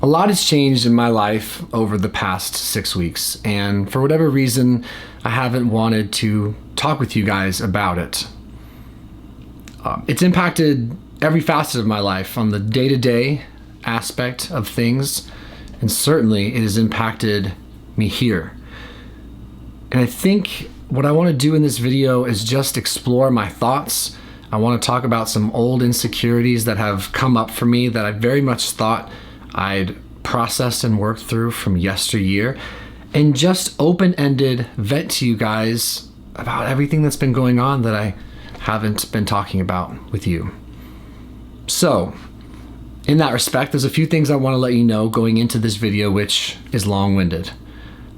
A lot has changed in my life over the past 6 weeks, and for whatever reason, I haven't wanted to talk with you guys about it. It's impacted every facet of my life, from the day-to-day aspect of things, and certainly it has impacted me here. And I think what I want to do in this video is just explore my thoughts. I want to talk about some old insecurities that have come up for me that I very much thought I'd processed and worked through from yesteryear, and just open-ended vent to you guys about everything that's been going on that I haven't been talking about with you. So, in that respect, there's a few things I want to let you know going into this video, which is long-winded.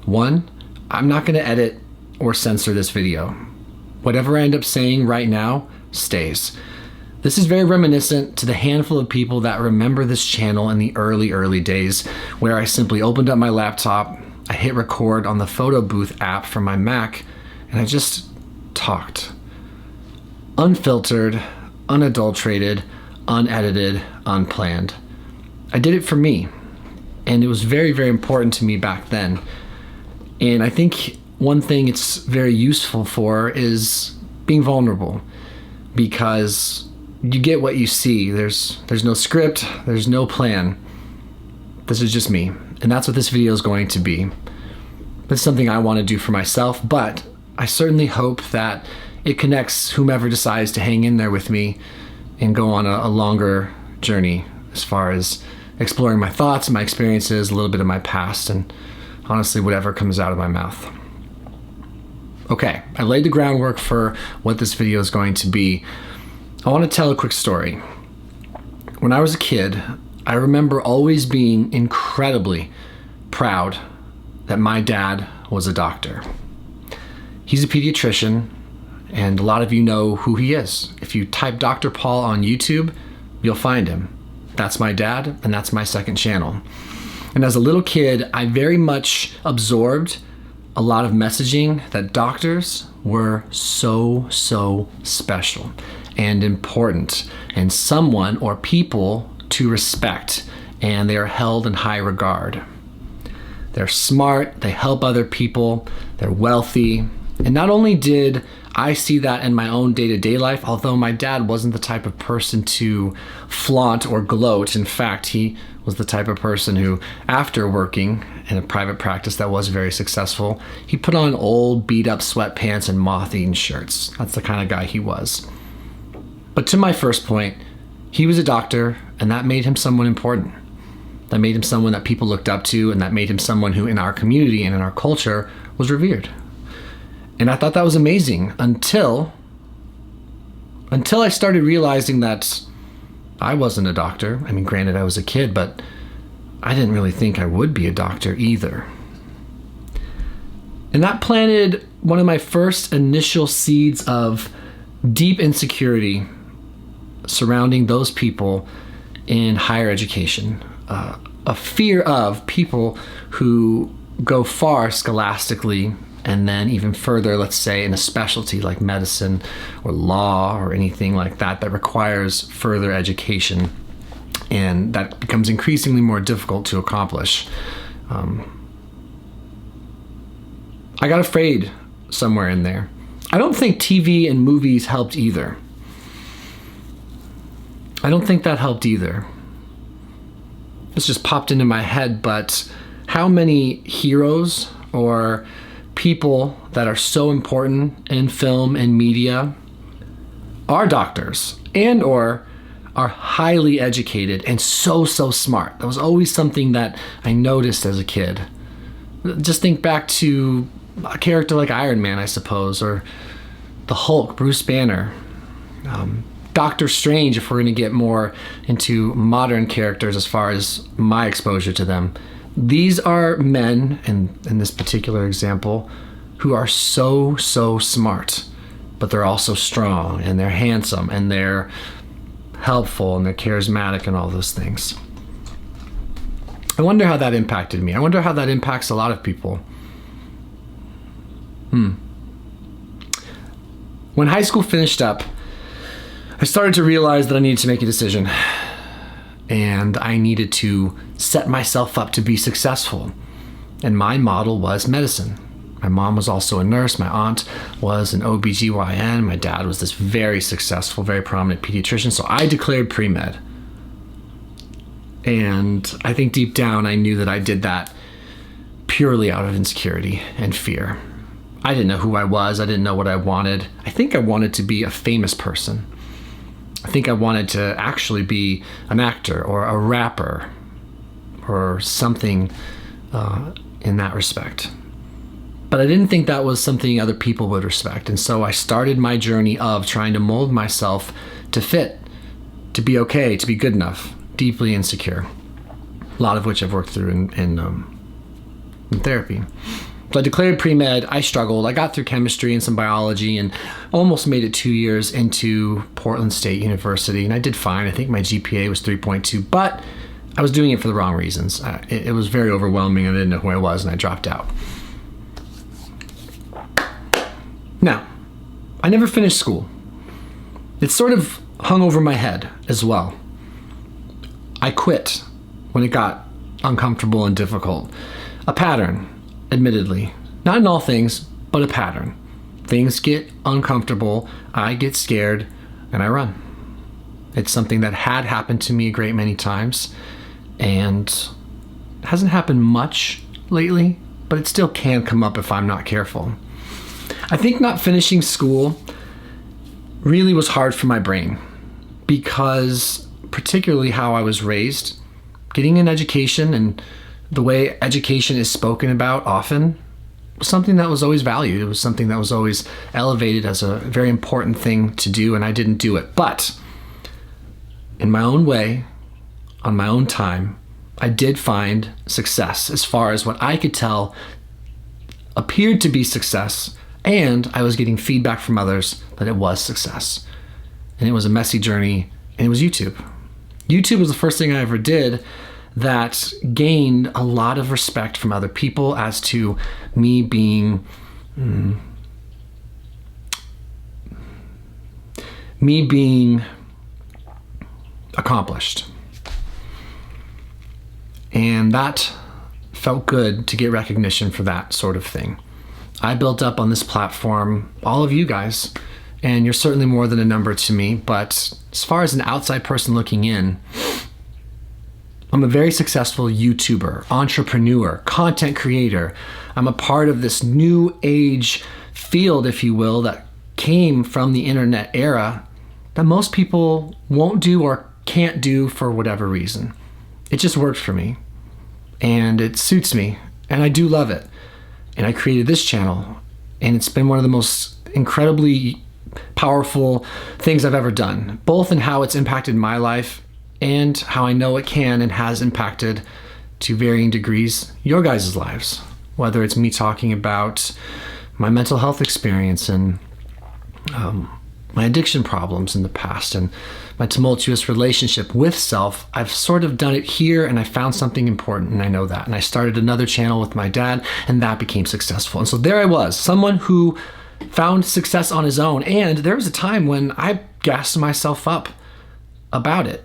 One, I'm not going to edit or censor this video. Whatever I end up saying right now stays. This is very reminiscent to the handful of people that remember this channel in the early days, where I simply opened up my laptop, I hit record on the photo booth app from my Mac, and I just talked. Unfiltered, unadulterated, unedited, unplanned. I did it for me, and it was very, very important to me back then. And I think one thing it's very useful for is being vulnerable, because you get what you see. There's no script, there's no plan. This is just me, and that's what this video is going to be. It's something I want to do for myself, but I certainly hope that it connects whomever decides to hang in there with me and go on a longer journey as far as exploring my thoughts, my experiences, a little bit of my past, and honestly, whatever comes out of my mouth. Okay, I laid the groundwork for what this video is going to be. I want to tell a quick story. When I was a kid, I remember always being incredibly proud that my dad was a doctor. He's a pediatrician, and a lot of you know who he is. If you type Dr. Paul on YouTube, you'll find him. That's my dad, and that's my second channel. And as a little kid, I very much absorbed a lot of messaging that doctors were so special and important, and someone or people to respect, and they are held in high regard. They're smart, they help other people, they're wealthy. And not only did I see that in my own day-to-day life, although my dad wasn't the type of person to flaunt or gloat. In fact, he was the type of person who, after working in a private practice that was very successful, he put on old beat-up sweatpants and moth-eaten shirts. That's the kind of guy he was. But to my first point, he was a doctor, and that made him someone important. That made him someone that people looked up to, and that made him someone who, in our community and in our culture, was revered. And I thought that was amazing until I started realizing that I wasn't a doctor. I mean, granted, I was a kid, but I didn't really think I would be a doctor either. And that planted one of my first initial seeds of deep insecurity surrounding those people in higher education. A fear of people who go far scholastically, and then even further, let's say, in a specialty like medicine or law or anything like that that requires further education, and that becomes increasingly more difficult to accomplish. I got afraid somewhere in there. I don't think TV and movies helped either. I don't think that helped either. This just popped into my head, but how many heroes or people that are so important in film and media are doctors and or are highly educated and so smart? That was always something that I noticed as a kid. Just think back to a character like Iron Man, I suppose, or the Hulk, Bruce Banner, Doctor Strange, if we're going to get more into modern characters as far as my exposure to them. These are men, in this particular example, who are so smart, but they're also strong, and they're handsome, and they're helpful, and they're charismatic, and all those things. I wonder how that impacted me. I wonder how that impacts a lot of people. When high school finished up, I started to realize that I needed to make a decision. and I needed to set myself up to be successful. And my model was medicine. My mom was also a nurse. My aunt was an OBGYN. My dad was this very successful, very prominent pediatrician. So I declared pre-med. And I think deep down, I knew that I did that purely out of insecurity and fear. I didn't know who I was. I didn't know what I wanted. I think I wanted to be a famous person. I think I wanted to actually be an actor or a rapper or something in that respect. But I didn't think that was something other people would respect. And so I started my journey of trying to mold myself to fit, to be okay, to be good enough, deeply insecure. A lot of which I've worked through in therapy. So I declared pre-med. I struggled. I got through chemistry and some biology and almost made it 2 years into Portland State University. And I did fine. I think my GPA was 3.2, but I was doing it for the wrong reasons. It was very overwhelming and I didn't know who I was and I dropped out. Now, I never finished school. It sort of hung over my head as well. I quit when it got uncomfortable and difficult. A pattern, admittedly. Not in all things, but a pattern. Things get uncomfortable, I get scared, and I run. It's something that had happened to me a great many times, and it hasn't happened much lately, but it still can come up if I'm not careful. I think not finishing school really was hard for my brain because particularly how I was raised, getting an education and the way education is spoken about often was something that was always valued. It was something that was always elevated as a very important thing to do, and I didn't do it. But in my own way, on my own time, I did find success as far as what I could tell appeared to be success, and I was getting feedback from others that it was success. And it was a messy journey, and it was YouTube. YouTube was the first thing I ever did that gained a lot of respect from other people as to me being accomplished. And that felt good to get recognition for that sort of thing. I built up on this platform all of you guys, and you're certainly more than a number to me, but as far as an outside person looking in, I'm a very successful YouTuber, entrepreneur, content creator. I'm a part of this new age field, if you will, that came from the internet era that most people won't do or can't do for whatever reason. It just worked for me, and it suits me, and I do love it. And I created this channel, and it's been one of the most incredibly powerful things I've ever done, both in how it's impacted my life and how I know it can and has impacted to varying degrees your guys' lives, whether it's me talking about my mental health experience and my addiction problems in the past and my tumultuous relationship with self. I've sort of done it here, and I found something important, and I know that. And I started another channel with my dad, and that became successful. And so there I was, someone who found success on his own. And there was a time when I gassed myself up about it.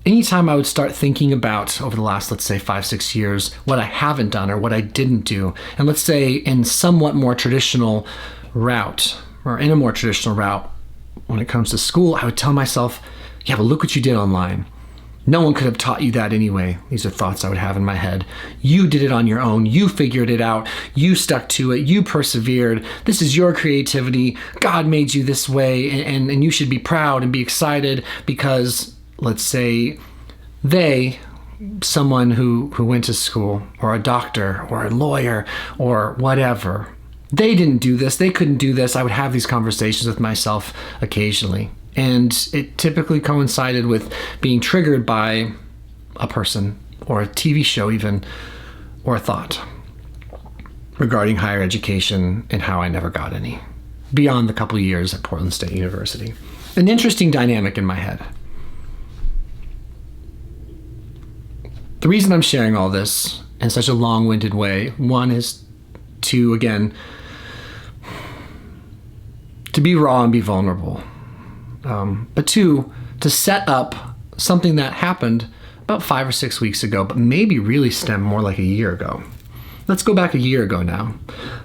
Anytime I would start thinking about, over the last, let's say 5-6 years, what I haven't done or what I didn't do, and let's say in somewhat more traditional route, or in a more traditional route when it comes to school, I would tell myself, yeah, but look what you did online. No one could have taught you that anyway. These are thoughts I would have in my head. You did it on your own. You figured it out. You stuck to it. You persevered. This is your creativity. God made you this way, and you should be proud and be excited because, let's say, someone who went to school, or a doctor, or a lawyer, or whatever, they didn't do this. They couldn't do this. I would have these conversations with myself occasionally. And it typically coincided with being triggered by a person or a TV show even, or a thought regarding higher education and how I never got any beyond the couple of years at Portland State University. An interesting dynamic in my head. The reason I'm sharing all this in such a long-winded way, one is to, again, to be raw and be vulnerable. But two, to set up something that happened about 5 or 6 weeks ago, but maybe really stemmed more like a year ago. Let's go back a year ago now.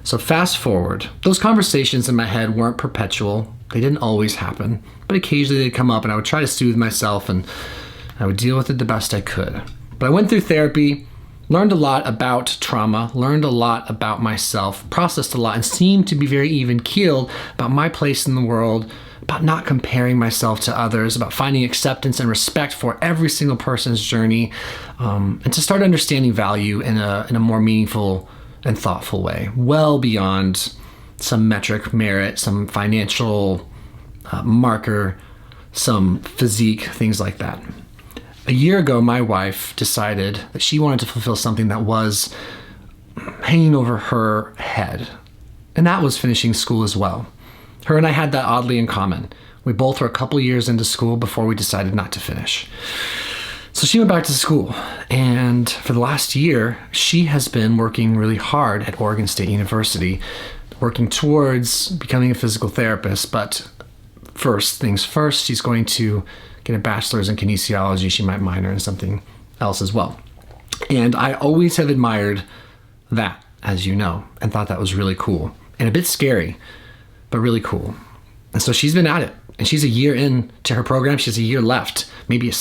So fast forward. Those conversations in my head weren't perpetual. They didn't always happen, but occasionally they'd come up and I would try to soothe myself and I would deal with it the best I could. But I went through therapy, learned a lot about trauma, learned a lot about myself, processed a lot, and seemed to be very even-keeled about my place in the world, about not comparing myself to others, about finding acceptance and respect for every single person's journey, and to start understanding value in a more meaningful and thoughtful way, well beyond some metric merit, some financial marker, some physique, things like that. A year ago, my wife decided that she wanted to fulfill something that was hanging over her head, and that was finishing school as well. Her and I had that oddly in common. We both were a couple years into school before we decided not to finish. So she went back to school, and for the last year, she has been working really hard at Oregon State University, working towards becoming a physical therapist. But first things first, she's going to get a bachelor's in kinesiology. She might minor in something else as well. And I always have admired that, as you know, and thought that was really cool and a bit scary, but really cool. And so she's been at it, and she's a year into her program. She has a year left, maybe a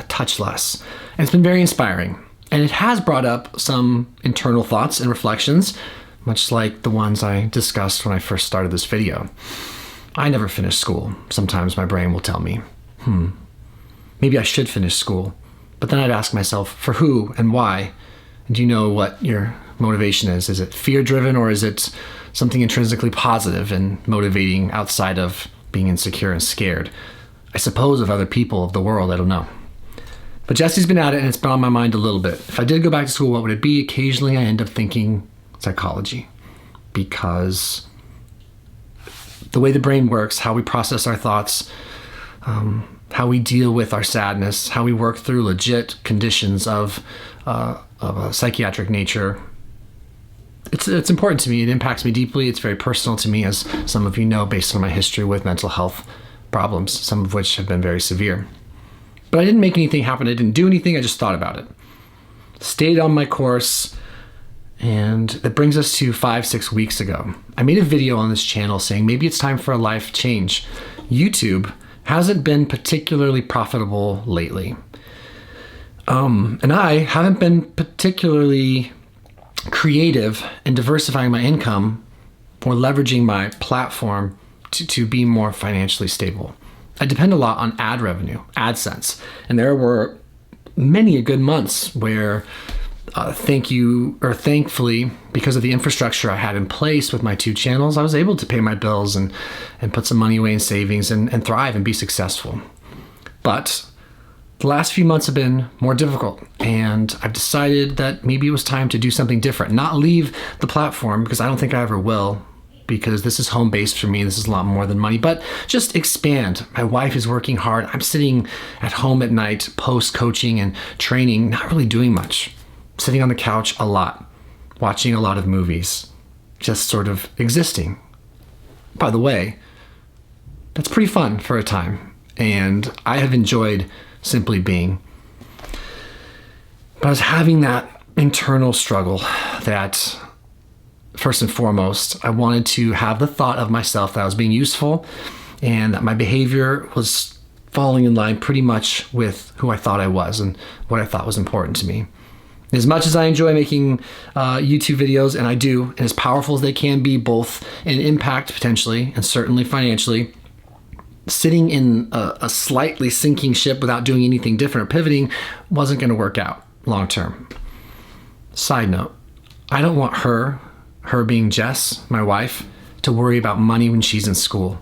touch less. And it's been very inspiring. And it has brought up some internal thoughts and reflections, much like the ones I discussed when I first started this video. I never finished school. Sometimes my brain will tell me, maybe I should finish school. But then I'd ask myself, for who and why? And do you know what your motivation is? Is it fear-driven, or is it something intrinsically positive and motivating outside of being insecure and scared? I suppose of other people, of the world, I don't know. But Jesse's been at it, and it's been on my mind a little bit. If I did go back to school, what would it be? Occasionally I end up thinking psychology, because the way the brain works, how we process our thoughts, how we deal with our sadness, how we work through legit conditions of a psychiatric nature. It's important to me. It impacts me deeply. It's very personal to me, as some of you know, based on my history with mental health problems, some of which have been very severe. But I didn't make anything happen. I didn't do anything. I just thought about it. Stayed on my course. And that brings us to 5-6 weeks ago. I made a video on this channel saying maybe it's time for a life change. YouTube hasn't been particularly profitable lately. And I haven't been particularly creative in diversifying my income or leveraging my platform to be more financially stable. I depend a lot on ad revenue, AdSense. And there were many good months where thankfully, because of the infrastructure I had in place with my 2 channels, I was able to pay my bills and put some money away in savings and thrive and be successful. But the last few months have been more difficult, and I've decided that maybe it was time to do something different, not leave the platform, because I don't think I ever will, because this is home-based for me. This is a lot more than money, but just expand. My wife is working hard. I'm sitting at home at night, post-coaching and training, not really doing much. Sitting on the couch a lot, watching a lot of movies, just sort of existing. By the way, that's pretty fun for a time, and I have enjoyed simply being. But I was having that internal struggle that, first and foremost, I wanted to have the thought of myself that I was being useful and that my behavior was falling in line pretty much with who I thought I was and what I thought was important to me. As much as I enjoy making YouTube videos, and I do, and as powerful as they can be, both in impact potentially and certainly financially, sitting in a slightly sinking ship without doing anything different or pivoting wasn't going to work out long term. Side note, I don't want her being Jess, my wife, to worry about money when she's in school.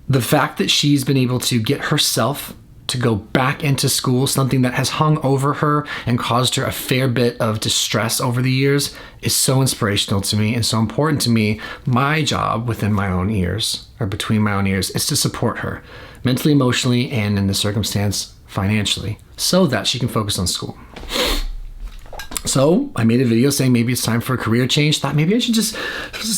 The fact that she's been able to get herself to go back into school, something that has hung over her and caused her a fair bit of distress over the years, is so inspirational to me and so important to me. My job within my own ears, or between my own ears, is to support her mentally, emotionally, and in this circumstance, financially, so that she can focus on school. So I made a video saying maybe it's time for a career change. Thought maybe I should just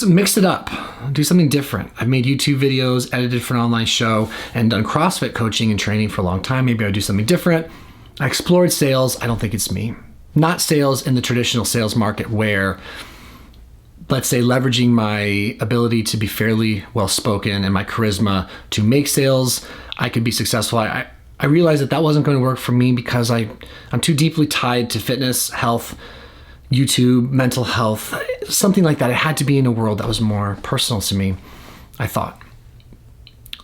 mix it up, do something different. I've made YouTube videos, edited for an online show, and done CrossFit coaching and training for a long time. Maybe I'll do something different. I explored sales. I don't think it's me. Not sales in the traditional sales market where, let's say, leveraging my ability to be fairly well-spoken and my charisma to make sales, I could be successful. I realized that wasn't going to work for me because I'm too deeply tied to fitness, health, YouTube, mental health, something like that. It had to be in a world that was more personal to me, I thought.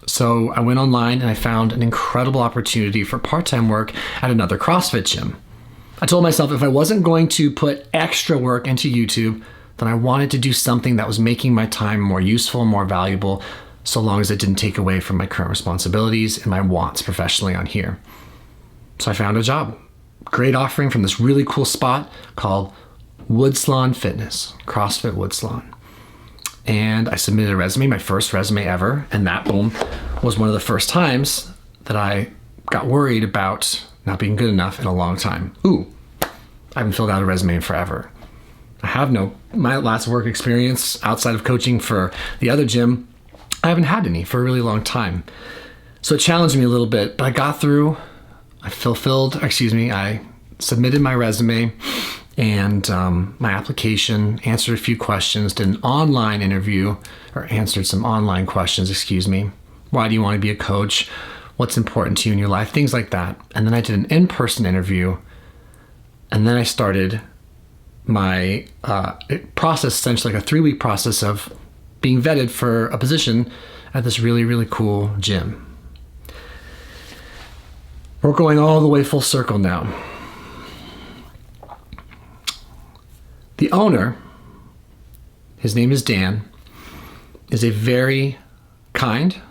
So I went online and I found an incredible opportunity for part-time work at another CrossFit gym. I told myself if I wasn't going to put extra work into YouTube, then I wanted to do something that was making my time more useful, more valuable, so long as it didn't take away from my current responsibilities and my wants professionally on here. So I found a job. Great offering from this really cool spot called Woodslawn Fitness, CrossFit Woodslawn. And I submitted a resume, my first resume ever, and that, boom, was one of the first times that I got worried about not being good enough in a long time. Ooh, I haven't filled out a resume in forever. I have my last work experience outside of coaching for the other gym, I haven't had any for a really long time. So it challenged me a little bit, but I got through. I submitted my resume and my application, answered a few questions, did an online interview, or answered some online questions, Why do you want to be a coach? What's important to you in your life? Things like that. And then I did an in-person interview, and then I started my process, essentially like a 3-week process of being vetted for a position at this really, really cool gym. We're going all the way full circle now. The owner, his name is Dan, is a very kind,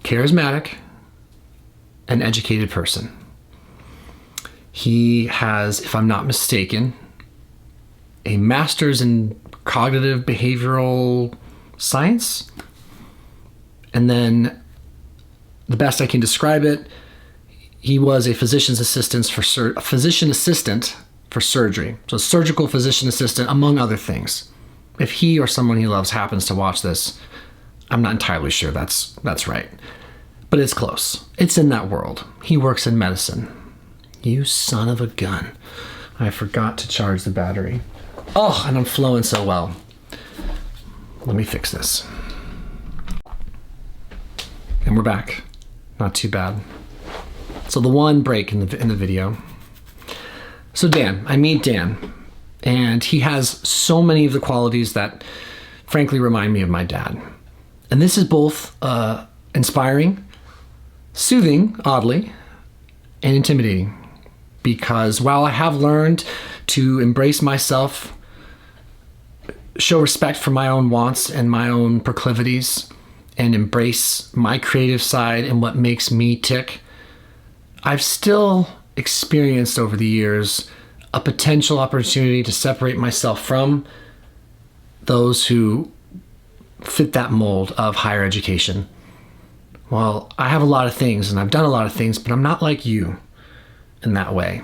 charismatic, and educated person. He has, if I'm not mistaken, a master's in cognitive behavioral science. And then the best I can describe it, he was a physician assistant for surgery. So surgical physician assistant, among other things. If he or someone he loves happens to watch this, I'm not entirely sure that's right. But it's close. It's in that world. He works in medicine. You son of a gun. I forgot to charge the battery. Oh, and I'm flowing so well. Let me fix this. And we're back. Not too bad. So the one break in the video. So Dan, I meet Dan, and he has so many of the qualities that frankly remind me of my dad. And this is both inspiring, soothing, oddly, and intimidating. Because while I have learned to embrace myself, show respect for my own wants and my own proclivities, and embrace my creative side and what makes me tick, I've still experienced over the years a potential opportunity to separate myself from those who fit that mold of higher education. Well, I have a lot of things and I've done a lot of things, but I'm not like you in that way.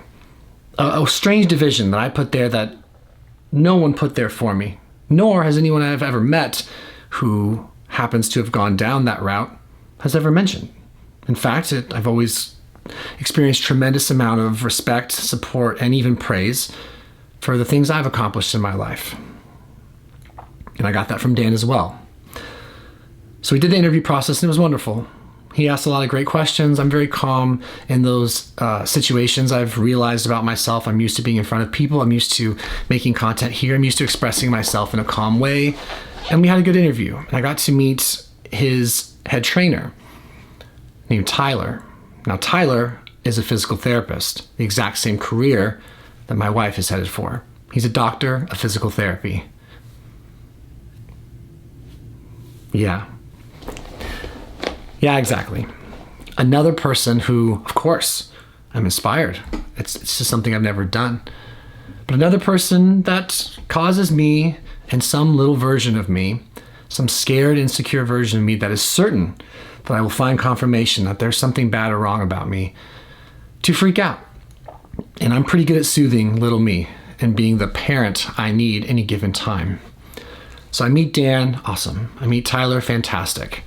A strange division that I put there that no one put there for me, nor has anyone I've ever met who happens to have gone down that route has ever mentioned. In fact, I've always experienced tremendous amount of respect, support, and even praise for the things I've accomplished in my life. And I got that from Dan as well. So we did the interview process and it was wonderful. He asked a lot of great questions. I'm very calm in those situations. I've realized about myself, I'm used to being in front of people. I'm used to making content here. I'm used to expressing myself in a calm way. And we had a good interview. And I got to meet his head trainer named Tyler. Now, Tyler is a physical therapist, the exact same career that my wife is headed for. He's a doctor of physical therapy. Yeah, exactly. Another person who, of course, I'm inspired. It's just something I've never done. But another person that causes me and some little version of me, some scared, insecure version of me that is certain that I will find confirmation that there's something bad or wrong about me, to freak out. And I'm pretty good at soothing little me and being the parent I need any given time. So I meet Dan, awesome. I meet Tyler, fantastic.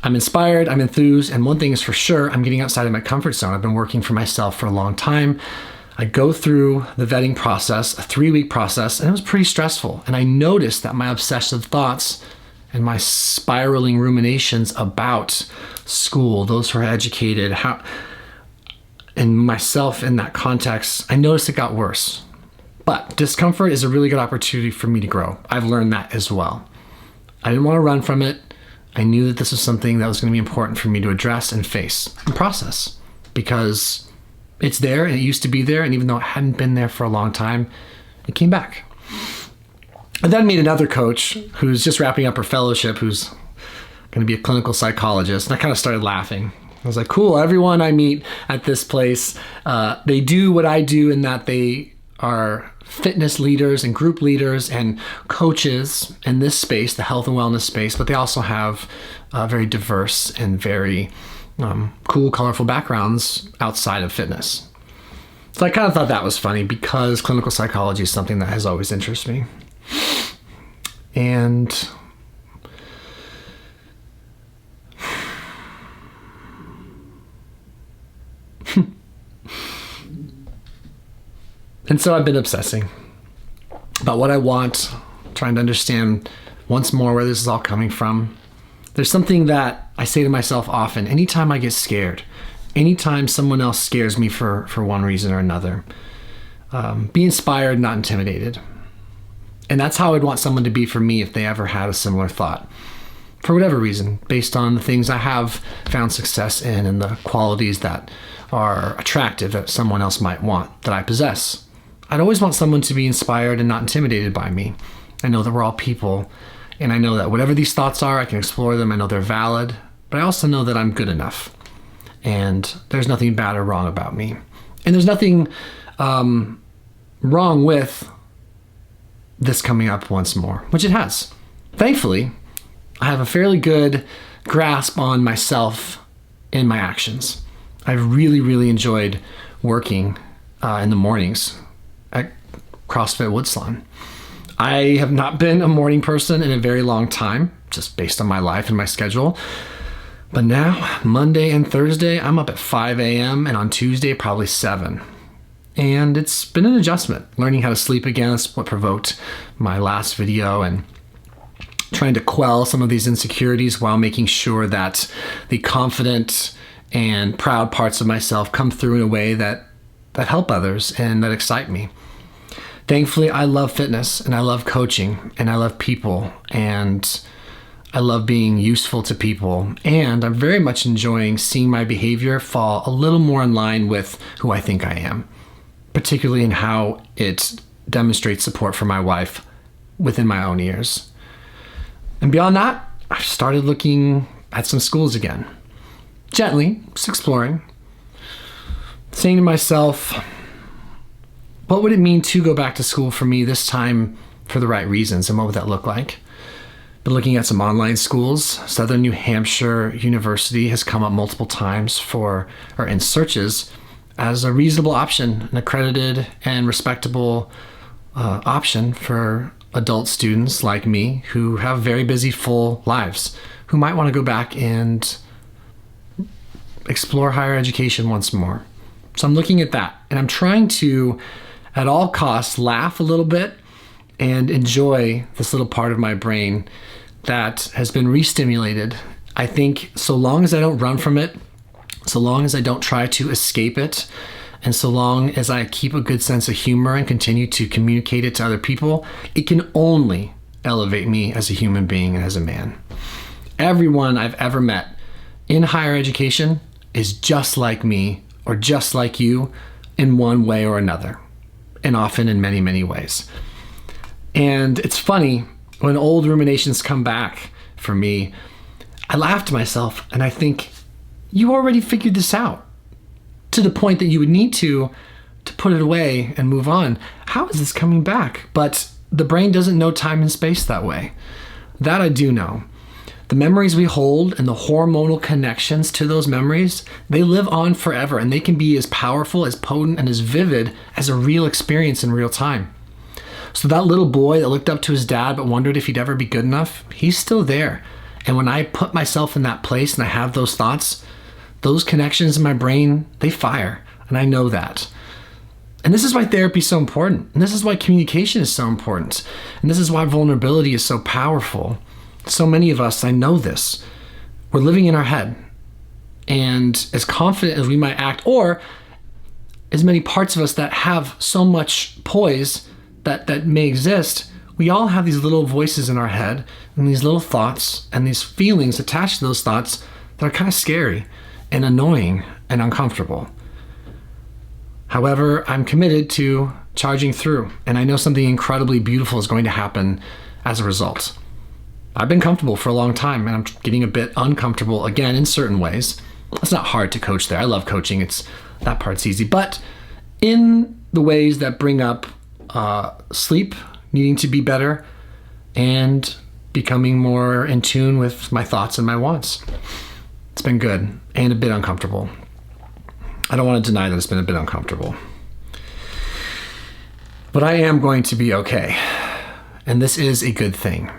I'm inspired, I'm enthused, and one thing is for sure, I'm getting outside of my comfort zone. I've been working for myself for a long time. I go through the vetting process, a 3-week process, and it was pretty stressful. And I noticed that my obsessive thoughts and my spiraling ruminations about school, those who are educated, and myself in that context, I noticed it got worse. But discomfort is a really good opportunity for me to grow. I've learned that as well. I didn't want to run from it. I knew that this was something that was going to be important for me to address and face and process, because it's there and it used to be there. And even though it hadn't been there for a long time, it came back. I then meet another coach who's just wrapping up her fellowship, who's going to be a clinical psychologist. And I kind of started laughing. I was like, cool, everyone I meet at this place, they do what I do in that they are fitness leaders and group leaders and coaches in this space, the health and wellness space, but they also have very diverse and very cool, colorful backgrounds outside of fitness. So I kind of thought that was funny because clinical psychology is something that has always interested me. And so I've been obsessing about what I want, trying to understand once more where this is all coming from. There's something that I say to myself often, anytime I get scared, anytime someone else scares me for one reason or another, be inspired, not intimidated. And that's how I'd want someone to be for me if they ever had a similar thought. For whatever reason, based on the things I have found success in and the qualities that are attractive that someone else might want that I possess. I'd always want someone to be inspired and not intimidated by me. I know that we're all people, and I know that whatever these thoughts are, I can explore them. I know they're valid, but I also know that I'm good enough. And there's nothing bad or wrong about me. And there's nothing wrong with this coming up once more, which it has. Thankfully, I have a fairly good grasp on myself and my actions. I've really, really enjoyed working in the mornings at CrossFit Woodslawn. I have not been a morning person in a very long time, just based on my life and my schedule. But now, Monday and Thursday, I'm up at 5 a.m. and on Tuesday, probably 7. And it's been an adjustment. Learning how to sleep again is what provoked my last video, and trying to quell some of these insecurities while making sure that the confident and proud parts of myself come through in a way that help others and that excite me. Thankfully, I love fitness and I love coaching and I love people and I love being useful to people. And I'm very much enjoying seeing my behavior fall a little more in line with who I think I am, particularly in how it demonstrates support for my wife within my own ears. And beyond that, I've started looking at some schools again. Gently, just exploring. Saying to myself, what would it mean to go back to school for me this time for the right reasons, and what would that look like? Been looking at some online schools. Southern New Hampshire University has come up multiple times in searches as a reasonable option, an accredited and respectable option for adult students like me who have very busy, full lives, who might want to go back and explore higher education once more. So I'm looking at that, and I'm trying to, at all costs, laugh a little bit and enjoy this little part of my brain that has been re-stimulated. I think so long as I don't run from it, so long as I don't try to escape it, and so long as I keep a good sense of humor and continue to communicate it to other people, it can only elevate me as a human being and as a man. Everyone I've ever met in higher education is just like me or just like you in one way or another, and often in many, many ways. And it's funny, when old ruminations come back for me, I laugh to myself and I think, you already figured this out to the point that you would need to put it away and move on. How is this coming back? But the brain doesn't know time and space that way. That I do know. The memories we hold and the hormonal connections to those memories, they live on forever, and they can be as powerful, as potent, and as vivid as a real experience in real time. So that little boy that looked up to his dad but wondered if he'd ever be good enough, he's still there. And when I put myself in that place and I have those thoughts, those connections in my brain, they fire. And I know that. And this is why therapy is so important. And this is why communication is so important. And this is why vulnerability is so powerful. So many of us, I know this, we're living in our head. And as confident as we might act, or as many parts of us that have so much poise that may exist, we all have these little voices in our head and these little thoughts and these feelings attached to those thoughts that are kind of scary and annoying and uncomfortable. However, I'm committed to charging through, and I know something incredibly beautiful is going to happen as a result. I've been comfortable for a long time, and I'm getting a bit uncomfortable again in certain ways. It's not hard to coach there. I love coaching. That part's easy. But in the ways that bring up sleep, needing to be better, and becoming more in tune with my thoughts and my wants. It's been good and a bit uncomfortable. I don't want to deny that it's been a bit uncomfortable. But I am going to be okay. And this is a good thing.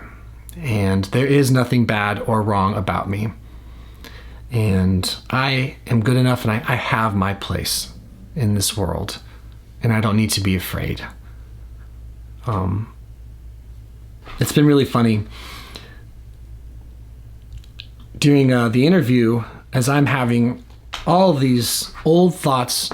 And there is nothing bad or wrong about me. And I am good enough, and I have my place in this world. And I don't need to be afraid. It's been really funny. During the interview, as I'm having all of these old thoughts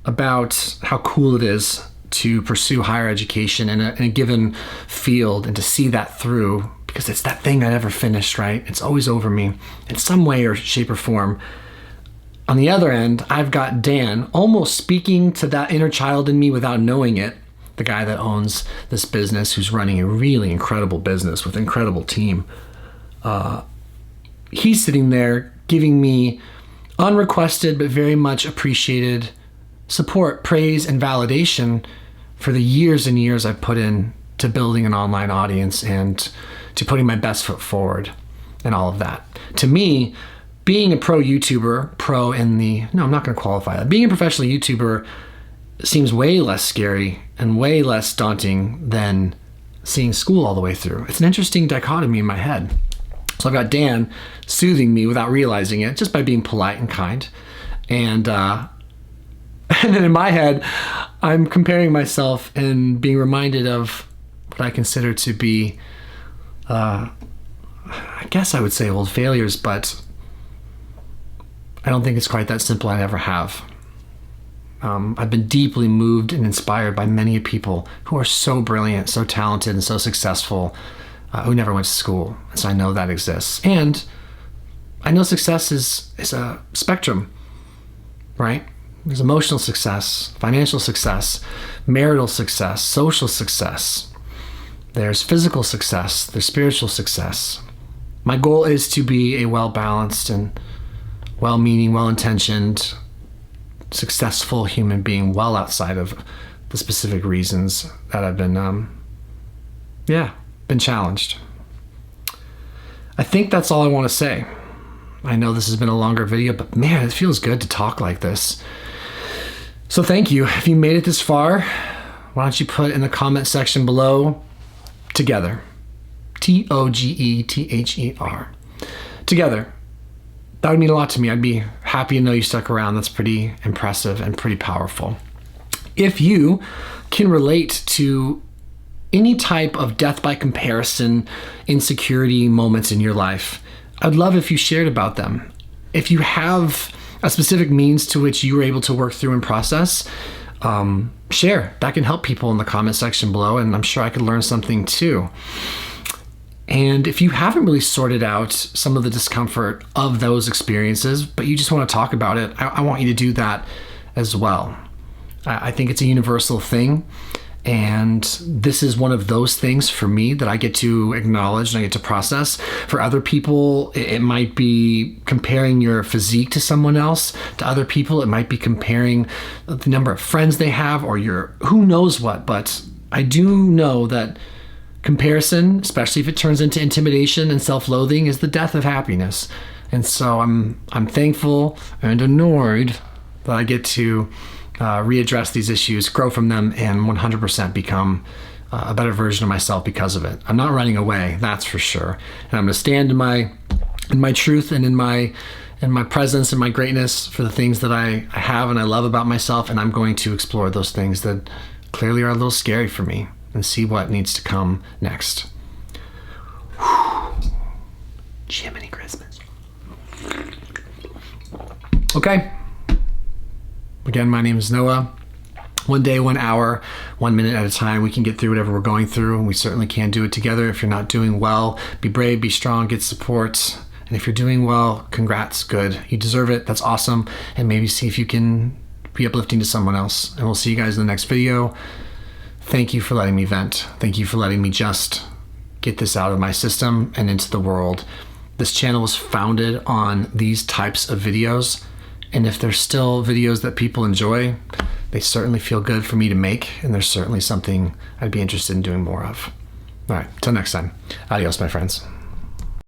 about how cool it is to pursue higher education in a given field and to see that through, because it's that thing I never finished, right? It's always over me in some way or shape or form. On the other end, I've got Dan almost speaking to that inner child in me without knowing it, the guy that owns this business, who's running a really incredible business with an incredible team. He's sitting there giving me unrequested but very much appreciated support, praise, and validation for the years and years I've put in to building an online audience and to putting my best foot forward and all of that. To me, being a pro YouTuber, I'm not going to qualify that. Being a professional YouTuber seems way less scary and way less daunting than seeing school all the way through. It's an interesting dichotomy in my head. So I've got Dan soothing me without realizing it, just by being polite and kind. And then in my head, I'm comparing myself and being reminded of what I consider to be, I guess I would say old failures, but I don't think it's quite that simple. I never have. I've been deeply moved and inspired by many people who are so brilliant, so talented, and so successful, who never went to school. So I know that exists. And I know success is a spectrum, right? There's emotional success, financial success, marital success, social success. There's physical success, there's spiritual success. My goal is to be a well-balanced and well-meaning, well-intentioned, successful human being, well outside of the specific reasons that I've been challenged. I think that's all I want to say. I know this has been a longer video, but man, it feels good to talk like this. So thank you. If you made it this far, why don't you put in the comment section below, together. TOGETHER. Together. That would mean a lot to me. I'd be happy to know you stuck around. That's pretty impressive and pretty powerful. If you can relate to any type of death by comparison, insecurity moments in your life, I'd love if you shared about them. If you have a specific means to which you were able to work through and process, share. That can help people in the comment section below, and I'm sure I could learn something too. And if you haven't really sorted out some of the discomfort of those experiences, but you just want to talk about it, I want you to do that as well. I think it's a universal thing. And this is one of those things for me that I get to acknowledge and I get to process. For other people, it might be comparing your physique to someone else. To other people, it might be comparing the number of friends they have or who knows what. But I do know that Comparison, especially if it turns into intimidation and self-loathing, is the death of happiness. And so I'm thankful and annoyed that I get to readdress these issues, grow from them, and 100% become a better version of myself because of it. I'm not running away, that's for sure. And I'm going to stand in my truth and in my presence and my greatness for the things that I have and I love about myself. And I'm going to explore those things that clearly are a little scary for me and see what needs to come next. Jiminy Christmas. Okay. Again, my name is Noah. One day, 1 hour, 1 minute at a time, we can get through whatever we're going through, and we certainly can do it together. If you're not doing well, be brave, be strong, get support. And if you're doing well, congrats, good. You deserve it, that's awesome. And maybe see if you can be uplifting to someone else. And we'll see you guys in the next video. Thank you for letting me vent. Thank you for letting me just get this out of my system and into the world. This channel was founded on these types of videos. And if there's still videos that people enjoy, they certainly feel good for me to make. And there's certainly something I'd be interested in doing more of. All right, till next time. Adios, my friends.